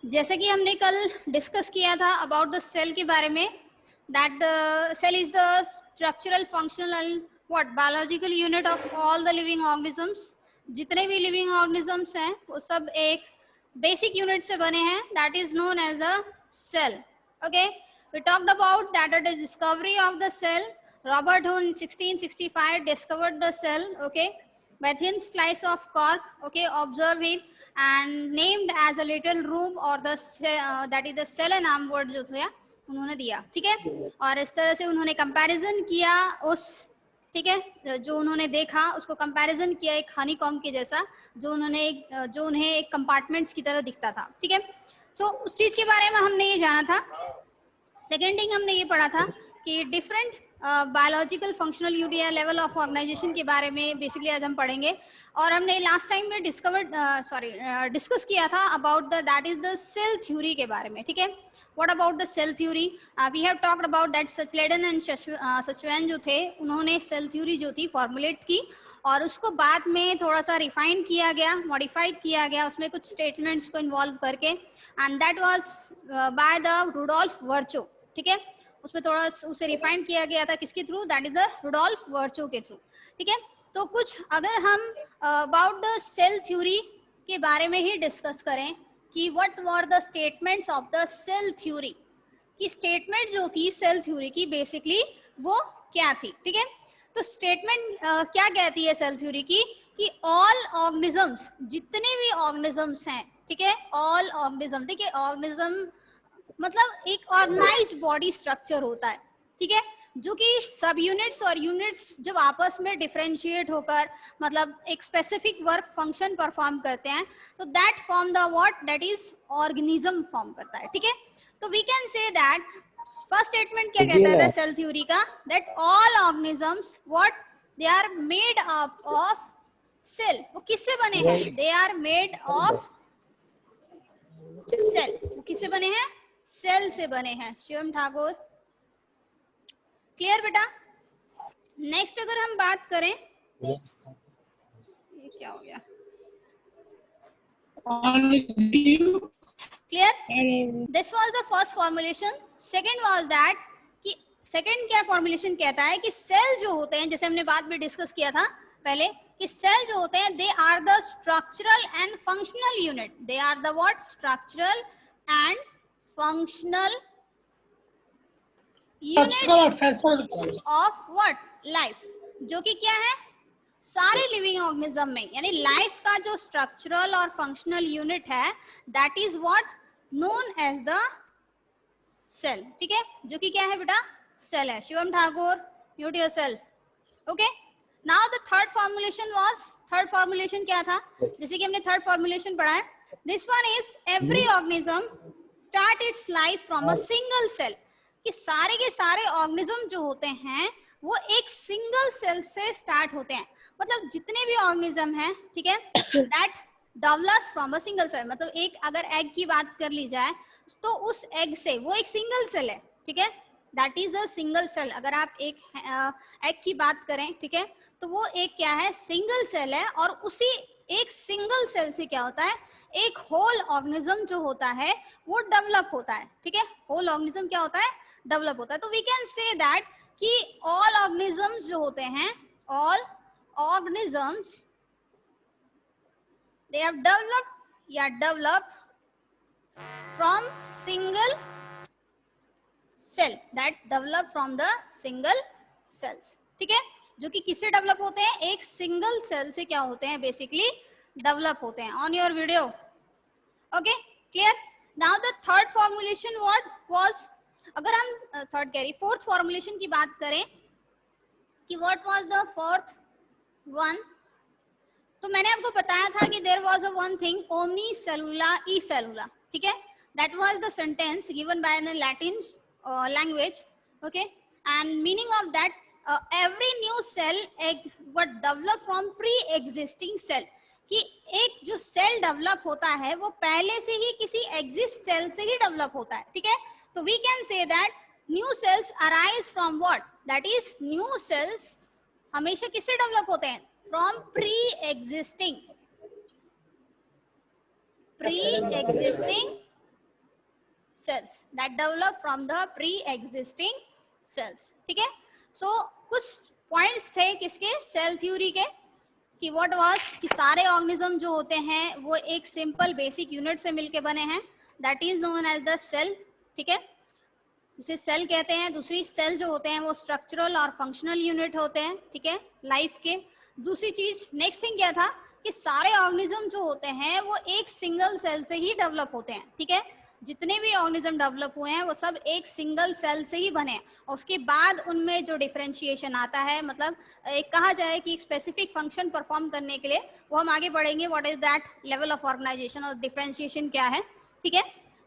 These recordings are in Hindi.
जैसे कि हमने कल डिस्कस किया था अबाउट द सेल के बारे में, that the cell is the structural functional what biological unit of all the living organisms. जितने भी लिविंग ऑर्गेनिजम्स हैं वो सब एक बेसिक यूनिट से बने हैं, that is known as the cell. Okay, we talked about that the discovery of the cell. Robert Huhn in 1665 discovered the cell, okay, by thin slice of cork, okay, observed it and named as a little room or the that is the cell नाम word जो था उन्होंने दिया, ठीक है। और इस तरह से उन्होंने कंपैरिजन किया उस, ठीक है, जो उन्होंने देखा उसको कंपैरिजन किया एक हनीकॉम्ब के जैसा, जो उन्हें एक कंपार्टमेंट्स की तरह दिखता था, ठीक है। सो उस चीज के बारे में हमने ये जाना था। सेकेंड थिंग हमने ये पढ़ा था कि डिफरेंट बायोलॉजिकल फंक्शनल यूनिट या लेवल ऑफ ऑर्गेनाइजेशन के बारे में बेसिकली आज हम पढ़ेंगे। और हमने लास्ट टाइम में डिस्कस किया था about the that is the cell theory के बारे में, ठीक है। What about the cell theory, we have talked about that Schleiden and Schwann जो थे उन्होंने सेल थ्योरी जो थी फॉर्मुलेट की और उसको बाद में थोड़ा सा रिफाइन किया गया, मॉडिफाइड किया गया उसमें कुछ स्टेटमेंट्स को इन्वॉल्व करके, and that was by the Rudolf Virchow, ठीक है। उसमें थोड़ा उसे रिफाइन किया गया था किसके through, that is the Rudolf Virchow के थ्रू, ठीक है। तो कुछ अगर हम अबाउट द सेल थ्योरी के बारे में ही डिस्कस करें कि what were the statements of the cell theory, की स्टेटमेंट जो थी सेल थ्योरी की बेसिकली वो क्या थी, ठीक है। तो स्टेटमेंट क्या कहती है सेल थ्योरी की कि ऑल ऑर्गेनिजम्स, जितने भी ऑर्गेनिजम्स हैं, ठीक है, ऑल ऑर्गेनिज्म, देखिए ऑर्गेनिज्म मतलब एक ऑर्गेनाइज्ड बॉडी स्ट्रक्चर होता है, ठीक है, जो कि सब यूनिट्स और यूनिट्स जब आपस में डिफरेंशिएट होकर मतलब एक स्पेसिफिक वर्क फंक्शन परफॉर्म करते हैं तो that form the what, that is organism form करता है, ठीक है। तो we can say that first statement क्या कहता है सेल थ्योरी का, that all organisms what they are made up of cell. वो किससे बने हैं, they are made of cell. वो किससे बने हैं, सेल से बने हैं। शिवम ठाकुर, क्लियर बेटा। नेक्स्ट अगर हम बात करें, ये क्या हो गया, clear, this was the first formulation. Second was that कि सेकंड क्या फॉर्मुलेशन कहता है कि सेल जो होते हैं, जैसे हमने बात में डिस्कस किया था पहले कि सेल जो होते हैं they are the structural and functional unit, they are the what, structural and functional unit of what, life, जो कि क्या है सारे लिविंग ऑर्गेनिज्म में, यानी लाइफ का जो स्ट्रक्चरल और फंक्शनल यूनिट है that is what known as the cell, ठीक है, जो कि क्या है बेटा, सेल है। Shivam Thakur, mute yourself. Okay, now the third formulation was, third formulation क्या था, जैसे कि हमने थर्ड फॉर्मुलेशन पढ़ा है, this one is every organism start its life from a single cell, कि सारे के सारे ऑर्गेनिज्म जो होते हैं वो एक सिंगल सेल से स्टार्ट होते हैं, मतलब जितने भी ऑर्गेनिज्म हैं, ठीक है, that develops from a single cell. मतलब एक अगर एग की बात कर ली जाए तो उस एग से वो एक सिंगल सेल है, ठीक है, that is a single cell. अगर आप एक एग की बात करें, ठीक है, तो वो एक क्या है, सिंगल सेल है, और उसी एक सिंगल सेल से क्या होता है, एक होल ऑर्गेनिज्म जो होता है वो डेवलप होता है, ठीक है, होल ऑर्गेनिज्म क्या होता है, डेवलप होता है। तो वी कैन से दैट कि ऑल ऑर्गेनिजम्स जो होते हैं, all organisms they have developed या develop from single cell, that develop from the single cells, ठीक है, जो कि किससे डेवलप होते हैं, एक सिंगल सेल से क्या होते हैं, बेसिकली डेवलप होते हैं। On your video, okay, clear. Now the third formulation what was, अगर हम थर्ड कह रही फोर्थ फॉर्मुलेशन की बात करें कि what was the fourth one, तो मैंने आपको बताया था कि there was a one thing ओमनी सेलुला ई सेलुला, ठीक है, that was the sentence given by the Latin language, okay, and meaning of that every new cell एक what develop from pre existing cell, कि एक जो सेल डेवलप होता है वो पहले से ही किसी एग्जिस्ट सेल से ही डेवलप होता है, ठीक है। तो we can say that new cells arise from what, that is new cells हमेशा किससे डेवलप होते हैं, from pre existing cells that develop from the pre-existing cells. ठीक है, सो कुछ पॉइंट्स थे किसके, सेल थ्योरी के, कि व्हाट वाज कि सारे ऑर्गेनिज्म जो होते हैं वो एक सिंपल बेसिक यूनिट से मिलके बने हैं, that is known as the cell. ठीक है, जिसे सेल कहते हैं. दूसरी, सेल जो होते हैं वो स्ट्रक्चरल और फंक्शनल यूनिट होते हैं. ठीक है, लाइफ के. दूसरी चीज, नेक्स्ट थिंग क्या था कि सारे ऑर्गेनिज्म जो होते हैं वो एक सिंगल सेल से ही डेवलप होते हैं. ठीक है, जितने भी ऑर्गेनिज्म डेवलप हुए हैं वो सब एक सिंगल सेल से ही बने हैं. और उसके बाद उनमें जो डिफरेंशिएशन आता है, मतलब एक कहा जाए कि एक स्पेसिफिक फंक्शन परफॉर्म करने के लिए, वो हम आगे बढ़ेंगे what is that level of organisation और डिफरेंशिएशन क्या है. ठीक है,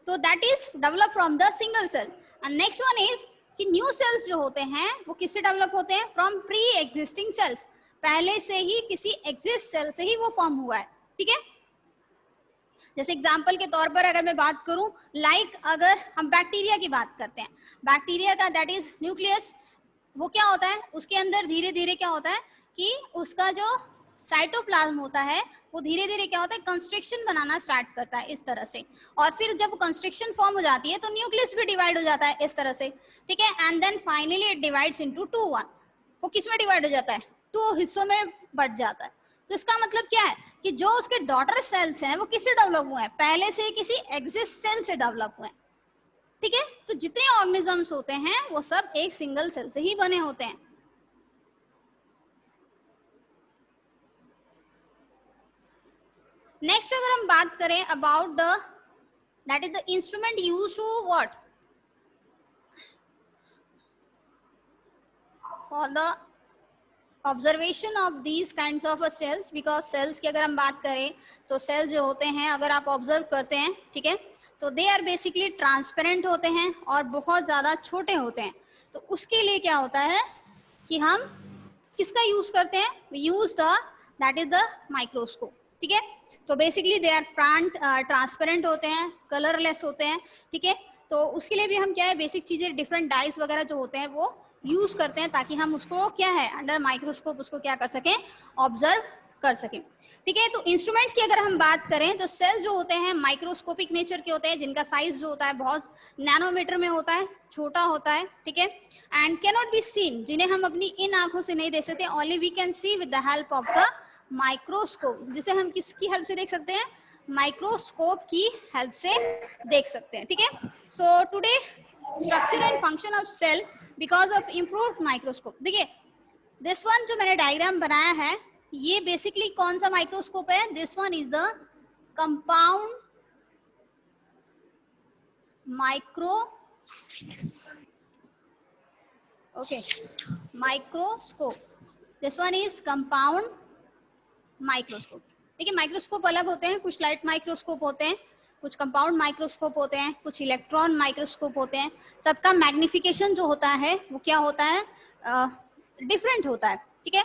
तो that is develop from the single cell. And next one is कि न्यू सेल्स जो होते हैं वो किससे डेवलप होते हैं, फ्रॉम प्री एग्जिस्टिंग सेल्स. पहले से ही किसी एग्जिस्ट सेल से ही वो फॉर्म हुआ है. ठीक है, जैसे एग्जाम्पल के तौर पर अगर मैं बात करूं, लाइक अगर हम बैक्टीरिया की बात करते हैं, बैक्टीरिया का दैट इज न्यूक्लियस, वो क्या होता है, उसके अंदर धीरे धीरे क्या होता है कि उसका जो साइटोप्लाज्म होता है वो धीरे धीरे क्या होता है, कंस्ट्रक्शन बनाना स्टार्ट करता है इस तरह से. और फिर जब कंस्ट्रक्शन फॉर्म हो जाती है तो न्यूक्लियस भी डिवाइड हो जाता है इस तरह से. ठीक है, and then finally it divides into two. One, वो किस में डिवाइड हो जाता है, टू हिस्सों में बट जाता है. तो इसका मतलब क्या है कि जो उसके डॉटर सेल्स हैं वो किससे डेवलप हुए हैं, पहले से किसी एग्जिस्ट सेल से डेवलप हुए हैं. ठीक है, तो जितने ऑर्गेनिजम्स होते हैं वो सब एक सिंगल सेल से ही बने होते हैं. नेक्स्ट अगर हम बात करें about the that is the instrument use to what, for the observation of these kinds of cells. Because cells की अगर हम बात करें तो सेल्स जो होते हैं अगर आप ऑब्जर्व करते हैं, ठीक है, तो दे आर बेसिकली ट्रांसपेरेंट होते हैं और बहुत ज़्यादा छोटे होते हैं. तो उसके लिए क्या होता है कि हम किसका यूज करते हैं, we use the that is the microscope. ठीक है, तो बेसिकली दे आर ट्रांसपेरेंट होते हैं, कलरलेस होते हैं. ठीक है, तो उसके लिए भी हम क्या है, बेसिक चीजें डिफरेंट डाइस वगैरह जो होते हैं वो यूज करते हैं ताकि हम उसको क्या है अंडर माइक्रोस्कोप उसको क्या कर सकें, ऑब्जर्व कर सकें. ठीक है, तो इंस्ट्रूमेंट्स की अगर हम बात करें तो सेल जो होते हैं माइक्रोस्कोपिक नेचर के होते हैं, जिनका साइज जो होता है बहुत नैनोमीटर में होता है, छोटा होता है. ठीक है, and can not be seen, जिन्हें हम अपनी इन आंखों से नहीं देख सकते, only we can see with the help of the microscope, जिसे हम किसकी हेल्प से देख सकते हैं, माइक्रोस्कोप की हेल्प से देख सकते हैं. ठीक है, so today structure and function of cell because of improved microscope. देखिए दिस वन जो मैंने डायग्राम बनाया है ये बेसिकली कौन सा माइक्रोस्कोप है, this one is the compound micro okay microscope. This one is compound microscope. देखिए माइक्रोस्कोप अलग होते हैं, कुछ लाइट माइक्रोस्कोप होते हैं, कुछ कंपाउंड माइक्रोस्कोप होते हैं, कुछ इलेक्ट्रॉन माइक्रोस्कोप होते हैं. सबका मैग्निफिकेशन जो होता है वो क्या होता है, डिफरेंट होता है. ठीक है,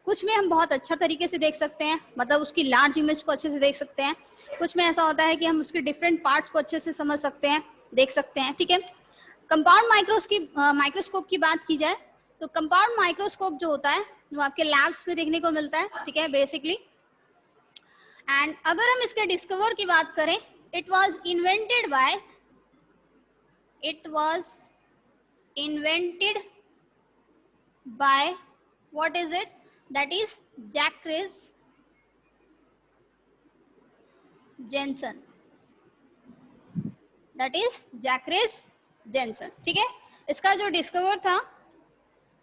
कुछ में हम बहुत अच्छा तरीके से देख सकते हैं, मतलब उसकी लार्ज इमेज को अच्छे से देख सकते हैं. कुछ में ऐसा होता है कि हम उसके डिफरेंट पार्ट्स को अच्छे से समझ सकते हैं, देख सकते हैं. ठीक है, कंपाउंड माइक्रोस्कोप की बात की जाए तो कंपाउंड माइक्रोस्कोप जो होता है वो आपके लैब्स में देखने को मिलता है. ठीक है, बेसिकली. एंड अगर हम इसके डिस्कवर की बात करें, it was invented by what is it, that is Jacques Jensen. That is Jacques Jensen. ठीक है, इसका जो डिस्कवर था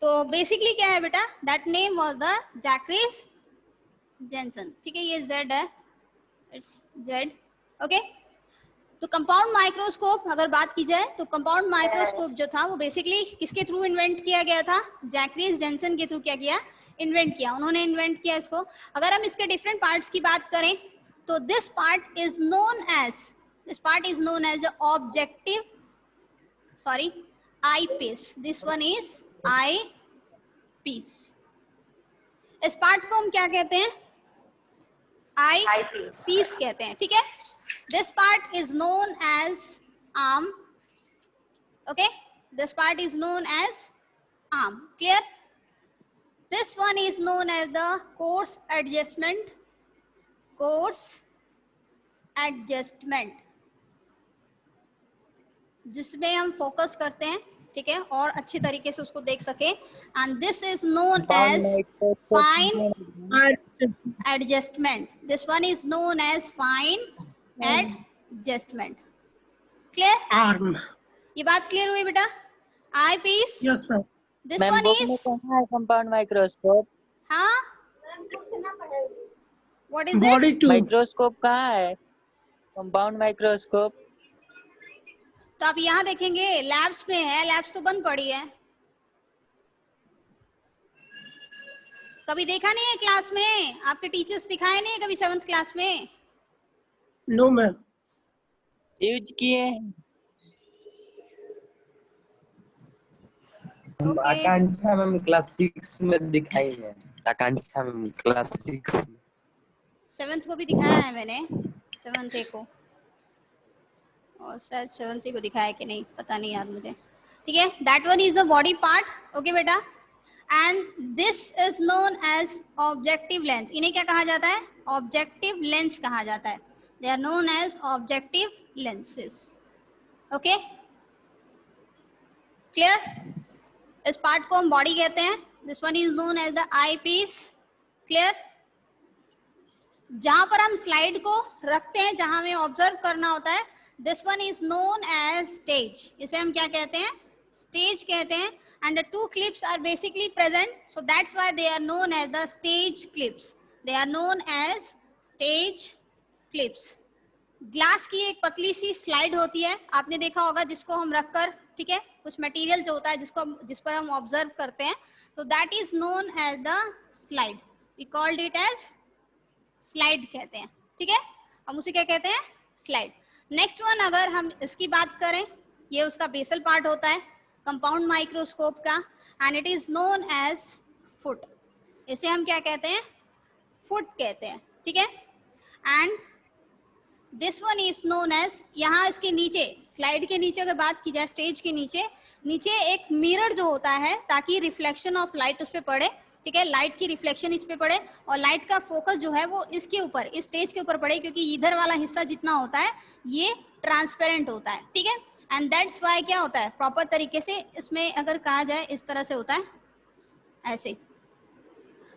तो बेसिकली क्या है बेटा, that name was the Zacharias Janssen. ठीक है, ये जेड है, इट्स जेड. ओके, तो कंपाउंड माइक्रोस्कोप अगर बात की जाए तो कंपाउंड माइक्रोस्कोप जो था वो बेसिकली किसके थ्रू इन्वेंट किया गया था, जैक्रिस जेनसन के थ्रू क्या किया, इन्वेंट किया, उन्होंने इन्वेंट किया इसको. अगर हम इसके डिफरेंट पार्ट्स की बात करें तो this part is known as objective eyepiece. This one is eyepiece. इस पार्ट को हम क्या कहते हैं, आई पीस कहते हैं. ठीक है, this part is known as arm. Okay, this part is known as arm. Clear? This one is known as the coarse adjustment. जिसमें हम फोकस करते हैं, ठीक है, और अच्छी तरीके से उसको देख सके। And this is known as fine adjustment. This one is known as fine adjustment. Clear? Arm. ये बात क्लियर हुई बेटा? Eyepiece. Yes sir. This ma'am one book is, में कहाँ है कंपाउंड माइक्रोस्कोप? हाँ, what is body it? Two. Microscope कहाँ है? Compound microscope. तो आप यहाँ देखेंगे लैब्स में है, लैब्स तो बंद पड़ी है। कभी देखा नहीं है क्लास में? आपके टीचर्स दिखाए नहीं है कभी 7th क्लास में? No ma'am. यूज किए हैं। ओके, आकांक्षा मैम क्लास 6 में दिखाई है। आकांक्षा मैम क्लास 6 में। 7th को भी दिखाया है मैंने, 7th को, और शायद 7th को दिखाया कि नहीं पता नहीं याद मुझे। ठीक है, that one is the body part. Okay बेटा, and this is known as objective lens. इन्हें क्या कहा जाता है? ऑब्जेक्टिव लेंस कहा जाता है। They are known as objective lenses. Okay, clear? इस पार्ट को हम बॉडी कहते हैं। This one is known as the eyepiece. Clear? जहां पर हम स्लाइड को रखते हैं, जहां हमें ऑब्जर्व करना होता है, this one is known as stage. इसे हम क्या कहते हैं? स्टेज कहते हैं। And the two clips are basically present, so that's why they are known as the stage clips. They are known as stage clips. Glass की एक पतली सी स्लाइड होती है, आपने देखा होगा, जिसको हम रखकर, ठीक है, कुछ मटेरियल जो होता है जिस पर हम ऑब्जर्व करते हैं, तो that is known as the slide. We called it as slide कहते हैं। ठीक है, हम उसे क्या कहते हैं? स्लाइड। नेक्स्ट वन, अगर हम इसकी बात करें, ये उसका बेसल पार्ट होता है कंपाउंड माइक्रोस्कोप का, and it is known as foot. इसे हम क्या कहते हैं? फुट कहते हैं। ठीक है, and this one is known as, यहाँ इसके नीचे, स्लाइड के नीचे अगर बात की जाए, स्टेज के नीचे, नीचे एक मिरर जो होता है, ताकि रिफ्लेक्शन ऑफ लाइट उस पर पड़े। ठीक है, लाइट की रिफ्लेक्शन इस पे पड़े और लाइट का फोकस जो है वो इसके ऊपर, इस स्टेज के ऊपर पड़े, क्योंकि इधर वाला हिस्सा जितना होता है ये ट्रांसपेरेंट होता है। ठीक है, एंड दैट्स व्हाई क्या होता है, प्रॉपर तरीके से इसमें अगर कहा जाए, इस तरह से होता है, ऐसे,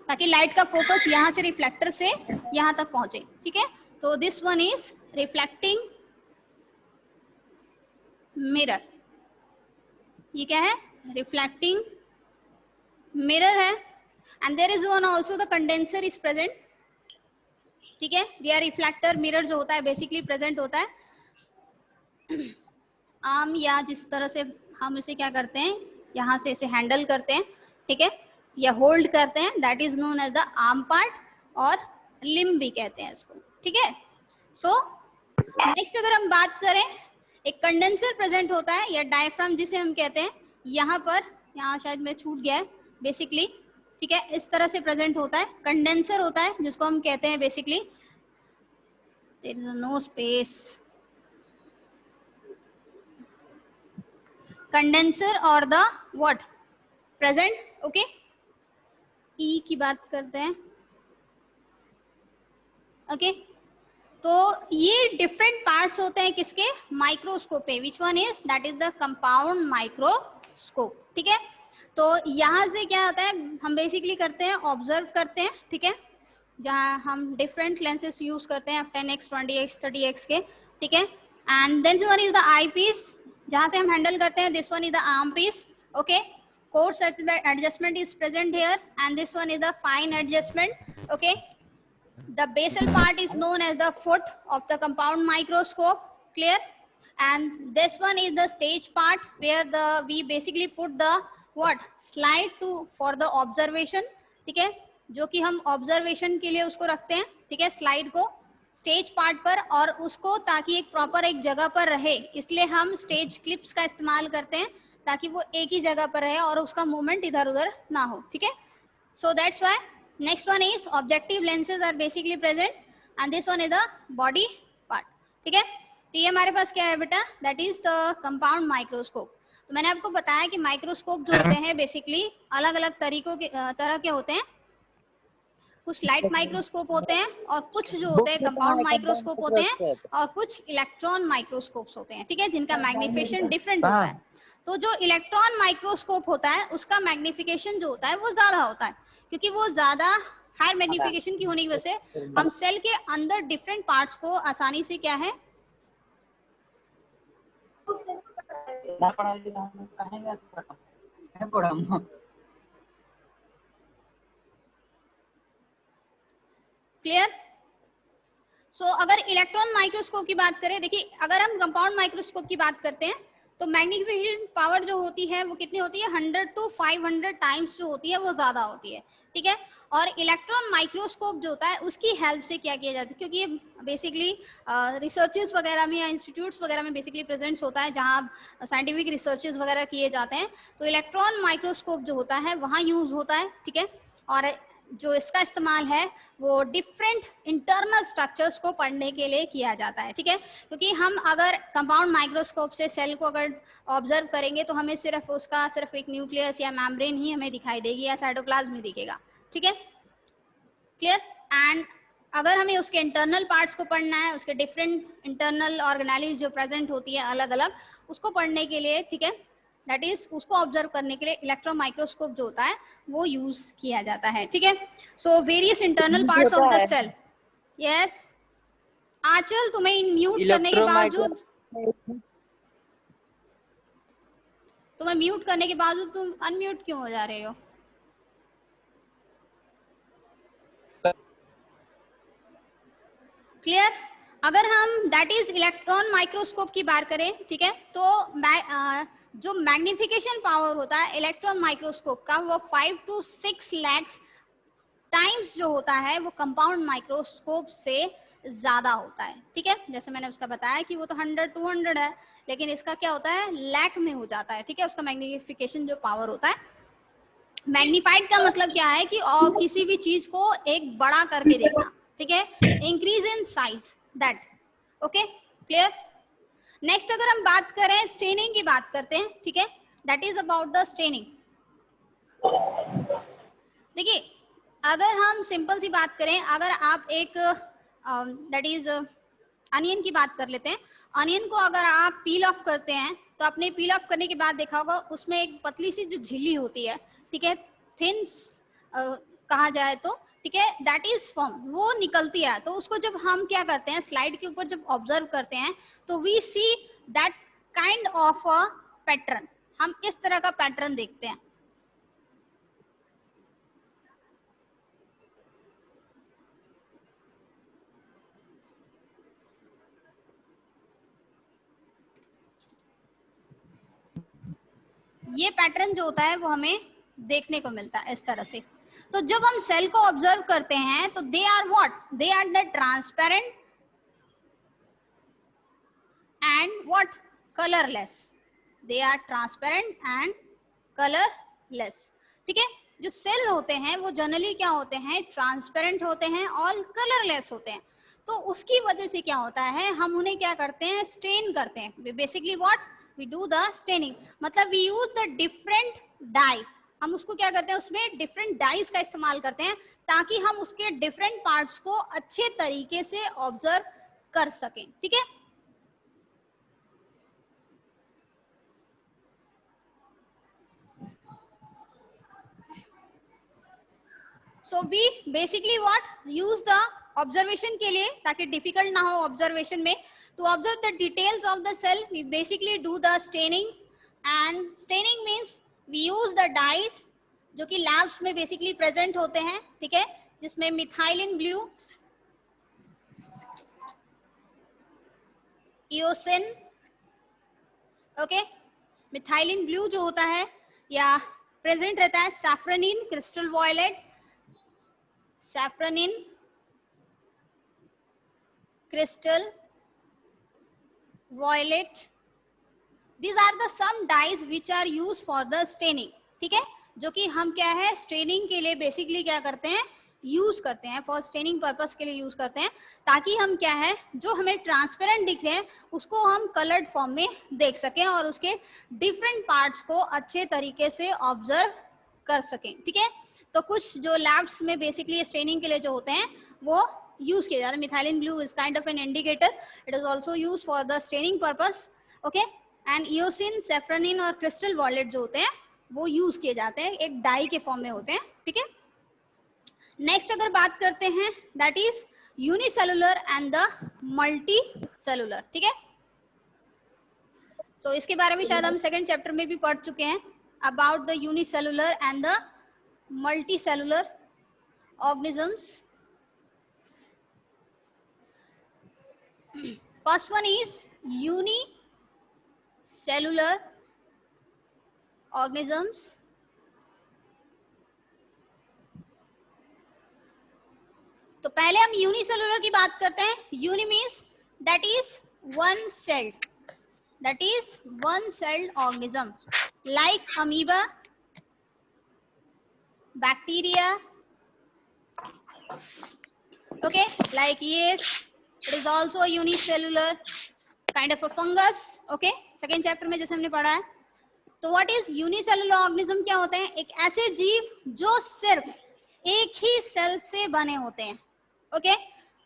ताकि लाइट का फोकस यहाँ से रिफ्लेक्टर से यहाँ तक पहुंचे। ठीक है, तो this one is reflecting mirror. ये क्या है? रिफ्लेक्टिंग मिरर है। And there is one also the condenser is present. ठीक है, रियर रिफ्लेक्टर मिरर जो होता है बेसिकली प्रेजेंट होता है आर्म, या जिस तरह से हम इसे क्या करते हैं, यहाँ से इसे हैंडल करते हैं, ठीक है, या होल्ड करते हैं, that is known as the arm part, और लिम्ब भी कहते हैं इसको। ठीक है, सो नेक्स्ट अगर हम बात करें, एक कंडेंसर प्रेजेंट होता है, या डायफ्राम जिसे हम कहते हैं, यहाँ पर, यहाँ शायद मैं छूट गया है बेसिकली। ठीक है, इस तरह से प्रेजेंट होता है, कंडेंसर होता है, जिसको हम कहते हैं basically, there is no space, condenser और द व्हाट प्रेजेंट। ओके, ई की बात करते हैं। ओके, तो ये डिफरेंट पार्ट्स होते हैं किसके? माइक्रोस्कोप पे। Which one is? That is the compound microscope. ठीक है, तो यहाँ से क्या होता है, हम बेसिकली करते हैं, ऑब्जर्व करते हैं। ठीक है, जहाँ हम डिफरेंट लेंसेज यूज करते हैं 10x 20x 30x के। ठीक है, and then one is the eyepiece, जहाँ से हम हैंडल करते हैं। This one is the arm piece. Okay, coarse adjustment is present here, and this one is the fine adjustment. Okay, the basal part is known as the foot of the compound microscope. Clear? And this one is the stage part, where we basically put the what slide to for the observation. ठीक है, जो कि हम ऑब्जर्वेशन के लिए उसको रखते हैं। ठीक है, स्लाइड को स्टेज पार्ट पर, और उसको ताकि एक प्रॉपर एक जगह पर रहे, इसलिए हम स्टेज क्लिप्स का इस्तेमाल करते हैं, ताकि वो एक ही जगह पर रहे और उसका मूवमेंट इधर उधर ना हो। ठीक है, so that's why next one is objective lenses are basically present, and this one is the body part. ठीक है, तो ये हमारे पास क्या है बेटा? that is the compound microscope. तो मैंने आपको बताया कि माइक्रोस्कोप जो होते हैं बेसिकली अलग अलग तरीकों के तरह के होते हैं। कुछ लाइट माइक्रोस्कोप होते हैं और कुछ जो होते हैं कंपाउंड माइक्रोस्कोप होते हैं और कुछ इलेक्ट्रॉन माइक्रोस्कोप्स होते हैं, ठीक है, जिनका मैग्निफिकेशन डिफरेंट होता है। तो जो इलेक्ट्रॉन माइक्रोस्कोप होता है उसका मैग्निफिकेशन जो होता है वो ज्यादा होता है, क्योंकि वो ज्यादा हायर मैग्निफिकेशन की होने की वजह से हम सेल के अंदर डिफरेंट पार्ट्स को आसानी से क्या है क्लियर। सो अगर इलेक्ट्रॉन माइक्रोस्कोप की बात करें, देखिए अगर हम कंपाउंड माइक्रोस्कोप की बात करते हैं तो मैग्निफिकेशन पावर जो होती है वो कितनी होती है 100 to 500 टाइम्स जो होती है वो ज्यादा होती है, ठीक है। और इलेक्ट्रॉन माइक्रोस्कोप जो होता है उसकी हेल्प से क्या किया जाता है, क्योंकि बेसिकली रिसर्चेस वगैरह में या इंस्टीट्यूट्स वगैरह में बेसिकली प्रेजेंट्स होता है जहां साइंटिफिक रिसर्चेस वगैरह किए जाते हैं, तो इलेक्ट्रॉन माइक्रोस्कोप जो होता है वहां यूज होता है, ठीक है। और जो इसका इस्तेमाल है वो डिफरेंट इंटरनल स्ट्रक्चर्स को पढ़ने के लिए किया जाता है, ठीक है। क्योंकि हम अगर कंपाउंड माइक्रोस्कोप से सेल को अगर ऑब्जर्व करेंगे तो हमें सिर्फ उसका सिर्फ एक न्यूक्लियस या मेम्ब्रेन ही हमें दिखाई देगी या साइटोप्लाज्म ही दिखेगा, ठीक है, क्लियर। एंड अगर हमें उसके इंटरनल पार्ट्स को पढ़ना है, उसके डिफरेंट इंटरनल ऑर्गेनेलिज जो प्रेजेंट होती है अलग अलग, उसको पढ़ने के लिए, ठीक है, दैट इज उसको ऑब्जर्व करने के लिए इलेक्ट्रॉन माइक्रोस्कोप जो होता है वो यूज किया जाता है, ठीक है। So various internal parts of the cell. Yes Anchal, तुम्हें म्यूट करने के बावजूद तुम अनम्यूट क्यों हो जा रहे हो? क्लियर। अगर हम दैट इज इलेक्ट्रॉन माइक्रोस्कोप की बात करें, ठीक है, तो जो मैग्निफिकेशन पावर होता है इलेक्ट्रॉन माइक्रोस्कोप का वो 5 to 6 लाख टाइम्स जो होता है वो कंपाउंड माइक्रोस्कोप से ज्यादा होता है, ठीक है। जैसे मैंने उसका बताया कि वो तो 100-200 है, लेकिन इसका क्या होता है लाख में हो जाता है, ठीक है, उसका मैग्निफिकेशन जो पावर होता है। मैग्निफाइड का मतलब क्या है कि और किसी भी चीज को एक बड़ा करके देखना, ठीक है, increase in size that, okay, clear. Next अगर हम बात करें स्टेनिंग की बात करते हैं, ठीक है, that is about the staining. देखिए अगर हम सिंपल सी बात करें, अगर आप एक दैट इज अनियन की बात कर लेते हैं, अनियन को अगर आप पील ऑफ करते हैं तो आपने पील ऑफ करने के बाद देखा होगा उसमें एक पतली सी जो झिल्ली होती है, ठीक है, थिन कहा जाए तो, ठीक है, दैट इज फॉर्म, वो निकलती है। तो उसको जब हम क्या करते हैं स्लाइड के ऊपर जब ऑब्जर्व करते हैं तो we see that kind of a pattern, हम इस तरह का पैटर्न देखते हैं। ये पैटर्न जो होता है वो हमें देखने को मिलता है इस तरह से। तो जब हम सेल को ऑब्जर्व करते हैं तो they are what, they are the transparent and what colourless, they are transparent and colourless, ठीक है। जो सेल होते हैं वो जनरली क्या होते हैं ट्रांसपेरेंट होते हैं और कलरलेस होते हैं। तो उसकी वजह से क्या होता है हम उन्हें क्या करते हैं स्टेन करते हैं, basically what we do the staining, मतलब we use the different dye, हम उसको क्या करते हैं उसमें डिफरेंट डाइज का इस्तेमाल करते हैं ताकि हम उसके डिफरेंट पार्ट्स को अच्छे तरीके से ऑब्जर्व कर सकें, ठीक है। So we basically what use the observation के लिए ताकि डिफिकल्ट ना हो ऑब्जर्वेशन में, to observe the details of the cell we basically do the staining, and staining means we use the dyes जो कि लैब्स में बेसिकली प्रेजेंट होते हैं, ठीक है, जिसमें methylene blue, eosin, okay, methylene blue जो होता है या प्रेजेंट रहता है safranin, crystal violet, safranin, crystal violet, these are the some dyes which are used for the staining, ठीक है, जो कि हम क्या है स्टेनिंग के लिए बेसिकली क्या करते हैं यूज करते हैं, फॉर स्टेनिंग पर्पस के लिए यूज करते हैं ताकि हम क्या है जो हमें ट्रांसपेरेंट दिख रहे हैं उसको हम कलर्ड फॉर्म में देख सकें और उसके डिफरेंट पार्ट्स को अच्छे तरीके से ऑब्जर्व कर सकें, ठीक है। तो कुछ जो लैब्स में बेसिकली स्टेनिंग के लिए जो होते हैं वो यूज किया जाता है. Methylene blue is kind of an indicator. It is also use for the staining purpose. Okay. And eosin, safranin और क्रिस्टल वॉलेट जो होते हैं वो यूज किए जाते हैं, एक डाई के फॉर्म में होते हैं. ठीक है. नेक्स्ट अगर बात करते हैं that is unicellular and the multi cellular. ठीक है. सो इसके बारे में शायद हम सेकंड चैप्टर में भी पढ़ चुके हैं about the unicellular and the multicellular organisms. First one is unicellular organisms. तो पहले हम यूनिसेलुलर की बात करते हैं. Uni means that is one celled, that is one celled organism like amoeba, bacteria, okay, like yeast. It is also a unicellular kind of a fungus. Okay, second chapter में जैसे हमने पढ़ा है. तो व्हाट इज यूनिसेलुलर ऑर्गेनिज्म क्या होते हैं? एक ऐसे जीव जो सिर्फ एक ही सेल से बने होते हैं. Okay,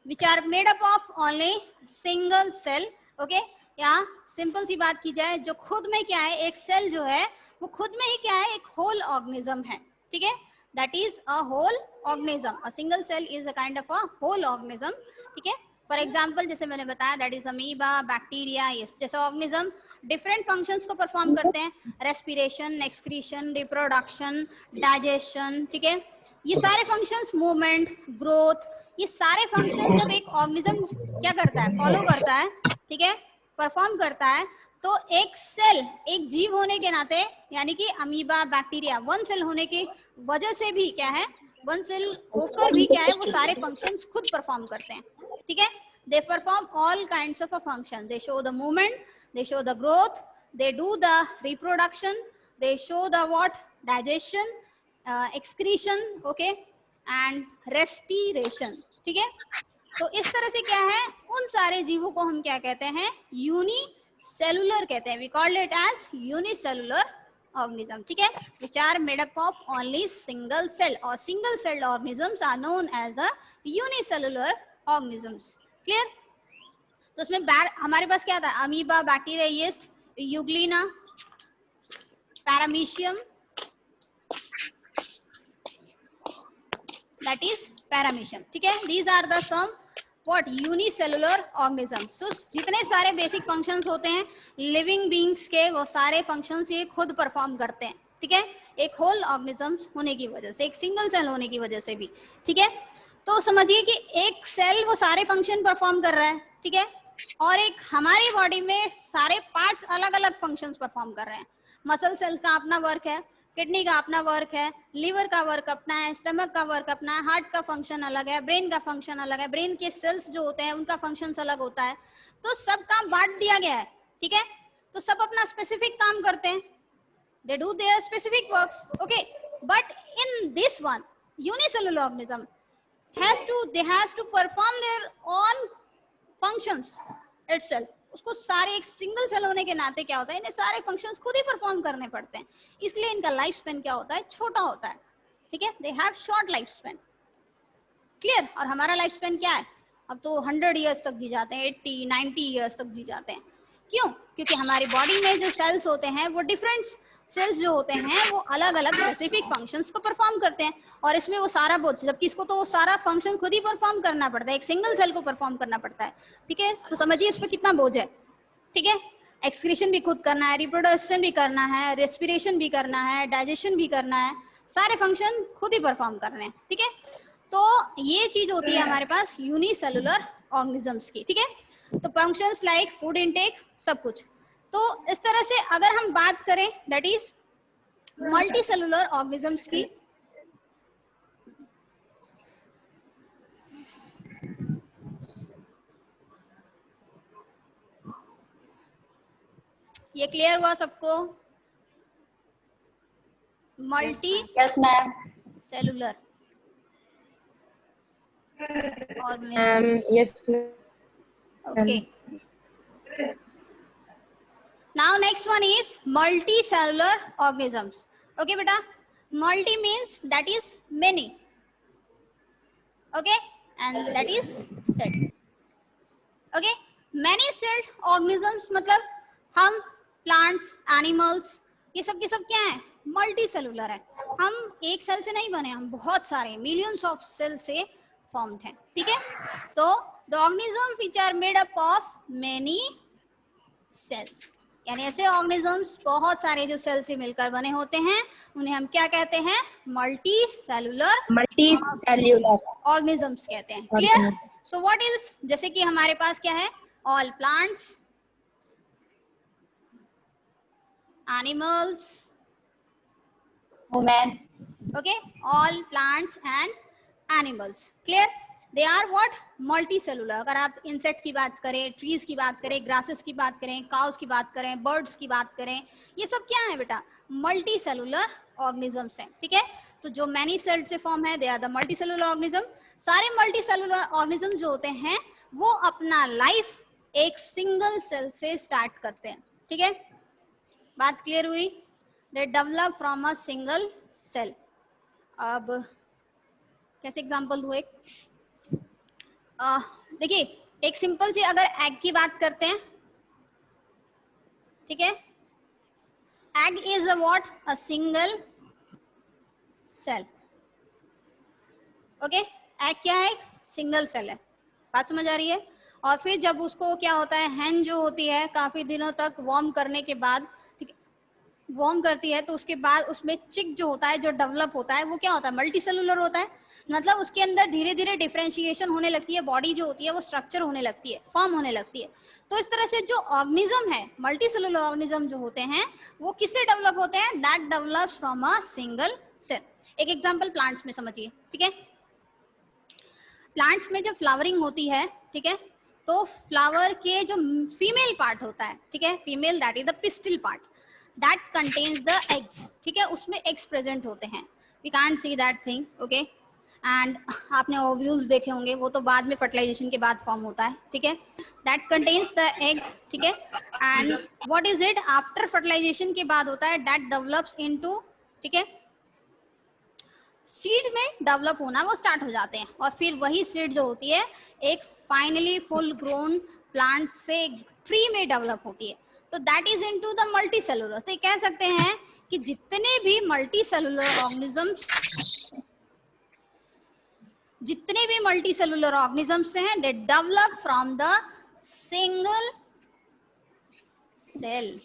which are made up of only single cell. Okay, यहाँ सिंपल सी बात की जाए, जो खुद में क्या है, एक सेल जो है वो खुद में ही क्या है, एक होल ऑर्गेनिज्म है. ठीक है, that is a whole organism. A single cell is a kind of a whole organism. ठीक है. फॉर एग्जाम्पल जैसे मैंने बताया दैट इज अमीबा, बैक्टीरिया, ये जैसे ऑर्गेनिज्म डिफरेंट फंक्शंस को परफॉर्म करते हैं. Respiration, excretion, reproduction, digestion. ठीक है, ये सारे फंक्शंस, मूवमेंट, ग्रोथ, ये सारे फंक्शंस जब एक ऑर्गेनिज्म क्या करता है, फॉलो करता है, ठीक है, परफॉर्म करता है, तो एक सेल, एक जीव होने के नाते, यानी कि अमीबा, बैक्टीरिया वन सेल होने की वजह से भी क्या है, वन सेल होकर भी क्या है, वो सारे फंक्शंस खुद परफॉर्म करते हैं. ठीक है, they perform all kinds of a function. They show the movement, they show the growth, they do the reproduction, they show the what, digestion, excretion, okay, and respiration. ठीक है. तो इस तरह से क्या है, उन सारे जीवों को हम क्या कहते हैं, यूनिसेलुलर कहते हैं. we call it as unicellular organism. ठीक है, which are made up of only single cell or single celled organisms are known as the unicellular organisms. clear? तो उसमें हमारे पास क्या था, amoeba, bacteria, yeast, euglena, paramecium, that is paramecium. ठीक है, these are the somewhat unicellular organisms. So जितने सारे बेसिक फंक्शंस होते हैं लिविंग बीइंग्स के, वो सारे फंक्शंस ये खुद परफॉर्म करते हैं. ठीक है, एक होल ऑर्गेनिजम्स होने की वजह से, एक सिंगल सेल होने की वजह से भी. ठीक है, तो समझिए कि एक सेल वो सारे फंक्शन परफॉर्म कर रहा है. ठीक है, और एक हमारी बॉडी में सारे पार्ट्स अलग अलग फंक्शंस परफॉर्म कर रहे हैं. मसल सेल्स का अपना वर्क है, किडनी का अपना वर्क है, लीवर का वर्क अपना है, स्टमक का वर्क अपना है, हार्ट का फंक्शन अलग है, ब्रेन का फंक्शन अलग है, ब्रेन के सेल्स जो होते हैं उनका फंक्शन अलग होता है. तो सब काम बांट दिया गया है. ठीक है, तो सब अपना स्पेसिफिक काम करते हैं. They do their specific works. Okay, but in this one unicellular organism they has to perform their own functions itself. उसको सारे, एक सिंगल सेल होने के नाते क्या होता है, इन्हें सारे फंक्शंस खुद ही परफॉर्म करने पड़ते हैं. इसलिए इनका लाइफ स्पेन क्या होता है, छोटा होता है. ठीक है, they have short life span. Clear? और हमारा लाइफ स्पेन क्या है, अब तो 100 ईयर्स तक जी जाते हैं, 80-90 ईयर्स तक जी जाते हैं. क्यों? क्योंकि हमारी बॉडी में जो सेल्स होते हैं वो डिफरेंट सेल्स जो होते हैं वो अलग अलग स्पेसिफिक फंक्शंस को परफॉर्म करते हैं. और इसमें वो सारा बोझ, जबकि इसको तो वो सारा फंक्शन खुद ही परफॉर्म करना पड़ता है, एक सिंगल सेल को परफॉर्म करना पड़ता है. ठीक है, तो समझिए इस पर कितना बोझ है. ठीक है, एक्सक्रीशन भी खुद करना है, रिप्रोडक्शन भी करना है, रेस्पिरेशन भी करना है, डाइजेशन भी करना है, सारे फंक्शन खुद ही परफॉर्म करने हैं. ठीक है, तो ये चीज होती है हमारे पास यूनिसेलुलर ऑर्गेनिजम्स की. ठीक है, तो फंक्शंस लाइक फूड इनटेक, सब कुछ. तो इस तरह से अगर हम बात करें that is multi cellular organisms की, ये क्लियर हुआ सबको? Multi yes ma'am. Cellular organisms. Yes. Okay. Now next one is multicellular organisms. Okay बेटा, multi means that is many, okay, and that is cell, okay. many celled organisms मतलब हम plants, animals, ये सब के सब क्या है, मल्टी सेलुलर है। हम एक सेल से नहीं बने, हम बहुत सारे मिलियंस ऑफ सेल से फॉर्म्ड हैं, ठीक है। तो the organism which are made up of many cells, यानी ऐसे ऑर्गेनिजम्स बहुत सारे जो सेल से मिलकर बने होते हैं, उन्हें हम क्या कहते हैं, मल्टी सेलुलर ऑर्गेनिजम्स कहते हैं। क्लियर? सो व्हाट इज, जैसे कि हमारे पास क्या है, all plants, animals, women, okay, all plants and animals, clear, they are what, multicellular। अगर आप इंसेक्ट की बात करें, ट्रीज की बात करें, ग्रासेस की बात करें, काउस की बात करें, बर्ड्स की बात करें, ये सब क्या है बेटा, मल्टी सेलुलर ऑर्गेनिजम्स हैं, ठीक है। तो जो मैनी सेल्ड से फॉर्म है, they are the multicellular organism. सारे मल्टी सेलुलर ऑर्गेनिज्म जो होते हैं वो अपना लाइफ एक सिंगल सेल से स्टार्ट करते हैं, ठीक है। बात क्लियर हुई? They develop from a single cell. अब कैसे एग्जांपल दूं, एक देखिए, एक सिंपल सी अगर एग की बात करते हैं, ठीक है, egg is a what, a single cell, okay. Egg क्या है, सिंगल सेल है, बात समझ आ रही है। और फिर जब उसको क्या होता है, हैन जो होती है काफी दिनों तक वार्म करने के बाद, वार्म करती है, तो उसके बाद उसमें चिक जो होता है, जो डेवलप होता है, वो क्या होता है, मल्टी सेलुलर होता है। मतलब उसके अंदर धीरे धीरे डिफरेंशिएशन होने लगती है, बॉडी जो होती है वो स्ट्रक्चर होने लगती है, फॉर्म होने लगती है। तो इस तरह से जो ऑर्गेनिज्म है, मल्टी सेलुलर ऑर्गेनिज्म जो होते हैं, वो किससे डेवलप होते हैं, that develops from a single cell. एक एग्जांपल प्लांट्स में समझिए, ठीक है। प्लांट्स में जब फ्लावरिंग होती है, ठीक है, तो फ्लावर के जो फीमेल पार्ट होता है, ठीक है, female, that is the pistil part, that contains the eggs, ठीक है, उसमें eggs present होते हैं। we can't see that thing, okay, and आपने ओव्यूल्स देखे होंगे, वो तो बाद में फर्टिलाइजेशन के बाद फॉर्म होता है, ठीक है। that contains the egg, ठीक है, and what is it, after fertilization के बाद होता है, that develops into, ठीक है, सीड में डेवलप होना वो स्टार्ट हो जाते हैं, और फिर वही सीड जो होती है एक फाइनली फुल ग्रोन प्लांट से ट्री में डेवलप होती है। तो that is into the multi cellular. तो कह सकते हैं कि जितने भी मल्टी सेलुलर ऑर्गेनिजम्स हैं, they develop from the single cell,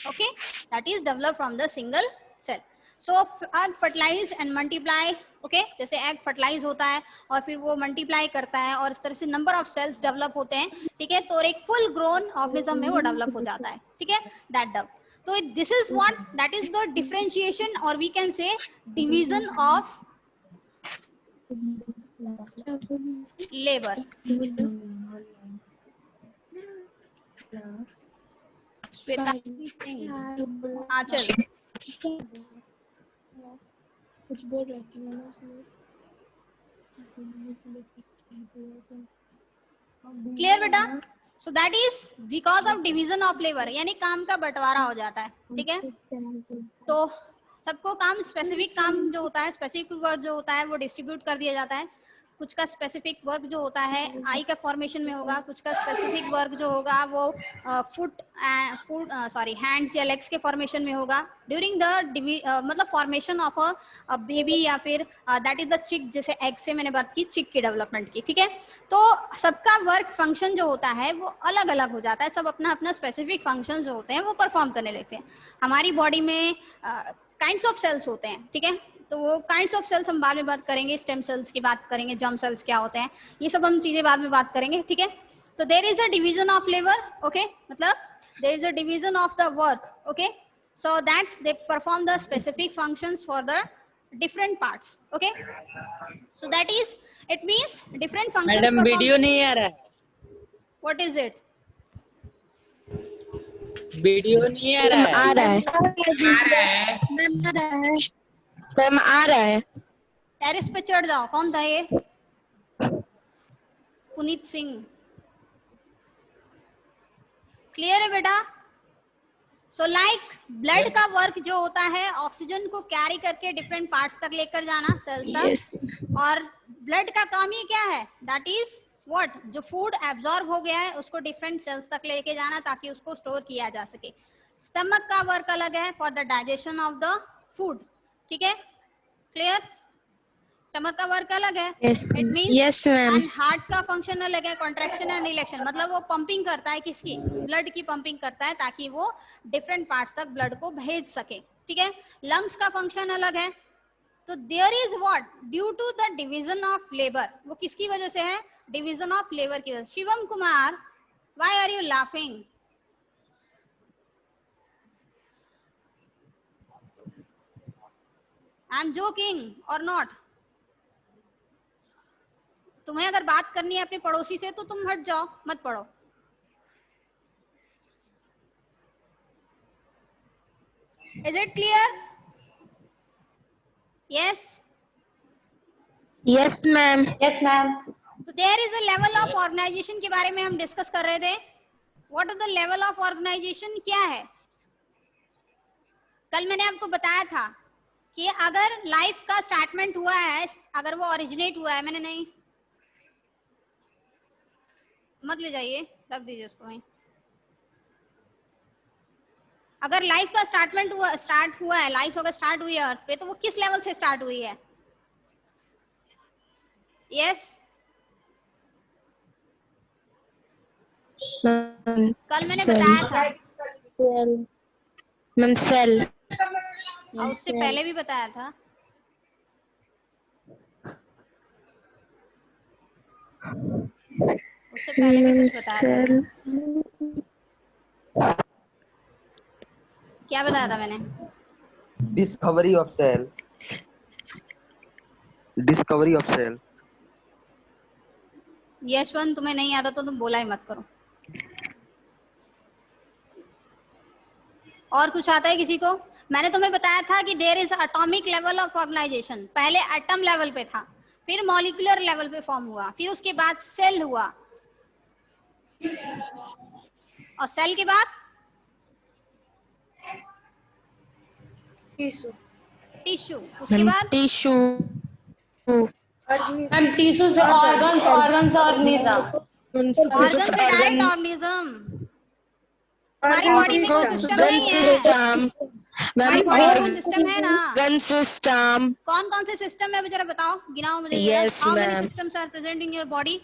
okay, that is develop from the single cell. So egg fertilise and multiply, okay, जैसे एग फर्टिलाइज होता है और फिर वो मल्टीप्लाई करता है और इस तरह से नंबर ऑफ सेल्स डेवलप होते हैं, ठीक है, तो एक फुल ग्रोन ऑर्गेनिज्म में वो डेवलप हो जाता है, ठीक है, दैट डेव। तो this is what, that is the differentiation, और we can say division of labour. Shweta Singh, Anchal, कुछ बोल रही थी मैंने, क्लियर बेटा? So that is because of division of labour, यानी काम का बंटवारा हो जाता है, ठीक है। तो सबको काम, स्पेसिफिक काम जो होता है, स्पेसिफिक वर्क जो होता है वो डिस्ट्रीब्यूट कर दिया जाता है। कुछ का स्पेसिफिक वर्क जो होता है आई का फॉर्मेशन में होगा, कुछ का स्पेसिफिक वर्क जो होगा वो हैंड्स या लेग्स के फॉर्मेशन में होगा ड्यूरिंग द मतलब फॉर्मेशन ऑफ अ बेबी, या फिर दैट इज द चिक, जैसे एग से मैंने बात की चिक की डेवलपमेंट की, ठीक है। तो सबका वर्क फंक्शन जो होता है वो अलग अलग हो जाता है, सब अपना अपना स्पेसिफिक फंक्शन जो होते हैं वो परफॉर्म करने लगते हैं। हमारी बॉडी में काइंड्स ऑफ सेल्स होते हैं, ठीक है, तो वो काइंड्स ऑफ सेल्स हम बाद में बात करेंगे, स्टेम सेल्स की बात करेंगे, जर्म सेल्स क्या होते हैं, ये सब हम चीजें बाद में बात करेंगे, ठीक है। तो there is a division of labour, okay, मतलब there is a division of the work, okay, so that's they perform the specific functions for the different parts, okay, so that is, it means different functions madam perform. Video नहीं आ रहा है, What is it? वीडियो नहीं आ रहा है, आ रहा है मैम, आ रहा है। टेरिस पे चढ़ जाओ, कौन था ये? पुनीत सिंह, क्लियर है बेटा? सो लाइक ब्लड का वर्क जो होता है ऑक्सीजन को कैरी करके डिफरेंट पार्ट्स तक लेकर जाना, सेल्स तक। Yes. और ब्लड का काम ही क्या है, दैट इज व्हाट, जो फूड एब्जॉर्ब हो गया है उसको डिफरेंट सेल्स तक लेके जाना ताकि उसको स्टोर किया जा सके। स्टमक का वर्क अलग है for the digestion of the food, ठीक है, क्लियर। स्टमक का वर्क अलग है, Yes. It means. Yes, ma'am. And heart का फंक्शन अलग है, कॉन्ट्रैक्शन एंड रिलैक्शन, मतलब वो पंपिंग करता है, किसकी, ब्लड की पंपिंग करता है ताकि वो डिफरेंट पार्ट्स तक ब्लड को भेज सके, ठीक है। लंग्स का फंक्शन अलग है। तो there is what, due to the division of labour, वो किसकी वजह से है, डिवीजन ऑफ लेबर की वजह से। Shivam Kumar, why are you laughing? I am joking और नॉट? तुम्हें अगर बात करनी है अपने पड़ोसी से तो तुम हट जाओ, मत पढ़ो। Is it clear? Yes. Yes, ma'am. Yes, ma'am. तो there is a level of organisation के बारे में हम डिस्कस कर रहे थे। What is the level of organisation, क्या है? कल मैंने आपको बताया था कि अगर लाइफ का स्टार्टमेंट हुआ है, अगर वो ओरिजिनेट हुआ है, मैंने नहीं, मत ले जाइए, रख दीजिए उसको वहीं। अगर लाइफ का स्टार्ट हुआ है, लाइफ अगर स्टार्ट हुई है अर्थ पे, तो वो किस लेवल से स्टार्ट हुई है? यस। कल मैंने बताया था, Ma'am, cell. और उससे पहले भी बताया था। उससे पहले भी कुछ बताया था। क्या बताया था मैंने? Discovery of cell, discovery of cell. Yashwant, तुम्हें नहीं आता तो तुम बोला ही मत करो। और कुछ आता है किसी को? मैंने तुम्हें बताया था कि there is atomic level of organisation. पहले एटम लेवल पे था, फिर मॉलिक्यूलर लेवल पे फॉर्म हुआ, फिर उसके बाद सेल हुआ, और सेल के बाद टिश्यू, उसके बाद Tissue. Ma'am, tissues, organs, organism. Organ से डायरेक्ट ऑर्गेनिज्म। हमारी बॉडी में कोई सिस्टम Organ नहीं है, system. हमारी Ma'am, बॉडी में कोई सिस्टम है ना? organ system. कौन कौन से सिस्टम है जरा बताओ, गिनाओ मुझे। Yes, how many ma'am. Systems are present in your body?